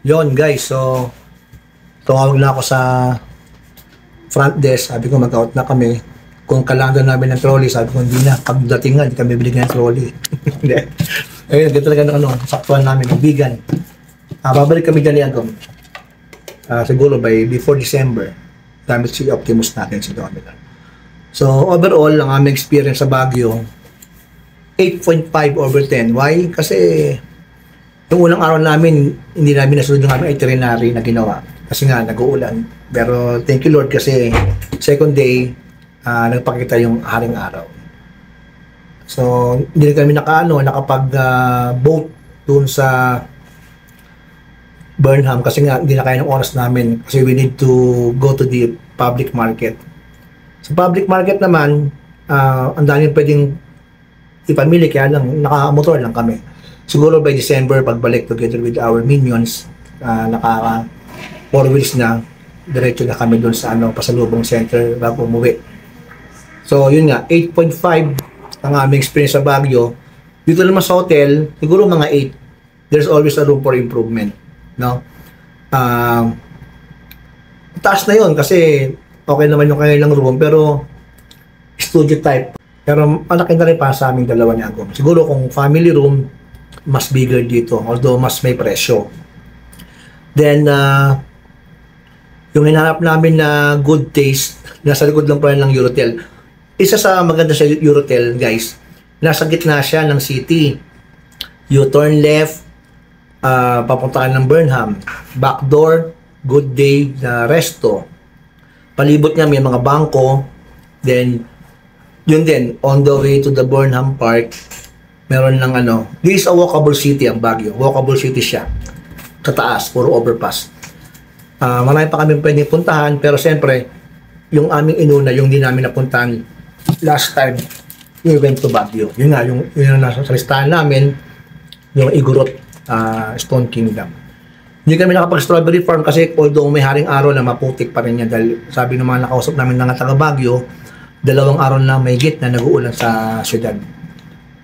Yon guys, so tumawag na ako sa front desk, sabi ko mag-out na kami. Kung kailangan namin ng trolley, sabi ko hindi na. Pagdating nga, hindi kami bibigyan ng trolley. Hindi. Ayun, ganito talaga saktuhan namin, bigan. Babalik kami dyan yan siguro before December. Gamit si Optimus natin si Domino. So overall, ang aming experience sa Baguio, 8.5/10. Why? Kasi yung unang araw namin, hindi namin nasunod yung aming itinerary na ginawa. Kasi nga, nag-uulan. Pero thank you Lord kasi second day, nagpakita yung haring araw. So, hindi kami nakapag-boat dun sa Burnham kasi nga, hindi na kaya ng oras namin kasi we need to go to the public market. Sa public market naman, ang daming pwedeng ipamili kaya lang, nakamotor lang kami. Siguro by December, pagbalik together with our minions, naka 4 wheels na, diretso na kami doon sa pasalubong center bago umuwi. So, yun nga, 8.5 ang aming experience sa Baguio. Dito naman sa hotel, siguro mga 8. There's always a room for improvement. No? Taas na yun kasi okay naman yung kanilang room, pero studio type. Pero malaki na rin para sa aming dalawa ni Agom. Siguro kung family room, mas bigger dito, although mas may presyo. Then, yung hinahanap namin na good taste, nasa likod lang pa rin ng Eurotel. Isa sa maganda sa Eurotel, guys, nasa gitna siya ng city. You turn left, papunta ka ng Burnham. Backdoor, good day, resto. Palibot niya, may mga bangko. Then, yun din, on the way to the Burnham Park, meron ng this is a walkable city ang Baguio. Walkable city siya. Kataas, puro overpass. Marami pa kami pwedeng puntahan, pero siyempre, yung aming inuna, yung di namin napuntahan last time, we went to Baguio. Yun nga, yung nasa listahan namin, yung Igorot Stone Kingdom. Hindi kami nakapag-strawberry farm kasi although may haring araw na maputik pa rin yan dahil sabi ng mga nakausap namin ng taga Baguio, 2 araw na may git na nag-uulan sa syudad.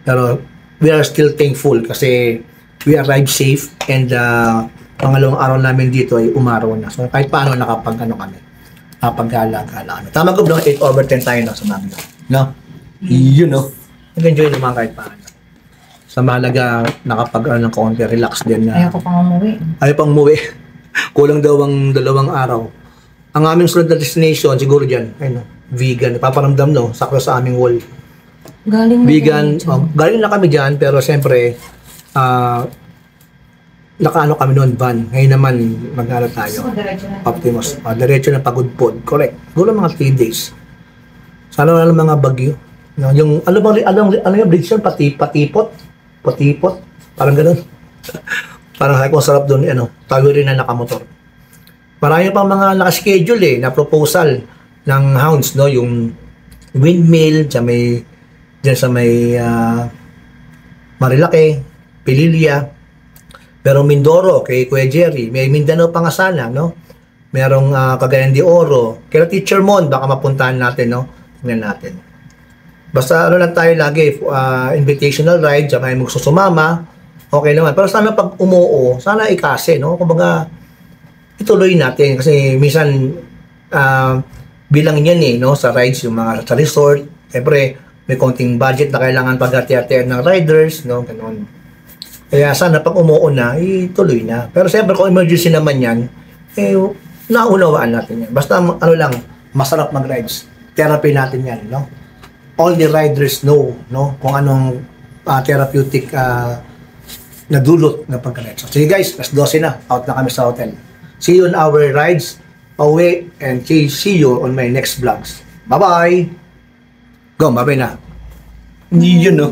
Pero we are still thankful kasi we arrived safe and pangalawang araw namin dito ay umaraw na. So kahit paano kami, nakapag-gala-gala. Tama ko bro, 8/10 tayo na sa Baguio. No? You know, nag-enjoy naman kahit paano. Sa Malaga, ng konti, relax din na. Ayaw ko pang umuwi. Ayaw pang umuwi. Kulang daw ang 2 araw. Ang aming sunod na destination, siguro dyan, vegan. Paparamdam sakto sa aming wall. Galing na Vegan, galing na kami dyan, pero siyempre, kami noon, van. Ngayon naman, tayo. So, diretso na. Optimus. Diretso na pagudpod. Correct. Siguro mga 3 days. Sana wala ng mga bagyo. Yung, yung bridge yun? Patipot. Parang ganun. Parang ko sarap doon, tayo rin na nakamotor. Marami pang mga nakaschedule na proposal ng Hounds, no? Yung windmill, dyan sa may Marilake, Pililya, merong Mindoro, kay Kuya Jerry, may Mindanao pa nga sana, no? Merong Cagayan de Oro, kaya Teacher Mon, baka mapuntahan natin, no? Tingnan natin. Basta lang tayo lagi, invitational ride, saka yung magsusumama, okay naman. Pero sana pag umuo, sana ikase, no? Kumbaga, ituloy natin kasi minsan bilang yan no? Sa rides, yung mga sa resort, siyempre, may konting budget na kailangan pag-ati-atian ng riders, no? Ganun. Kaya sana pag umuo na, ituloy na. Pero siyempre, kung emergency naman yan, naunawaan natin yan. Basta, masarap mag-rides. Therapy natin yan, no? All the riders know, no? Kung anong therapeutic na dulot ng pag-rides. So, sige guys, alas 12 na. Out na kami sa hotel. See you on our rides away and see you on my next vlogs. Bye-bye! Go, bye-bye na. Yun, no?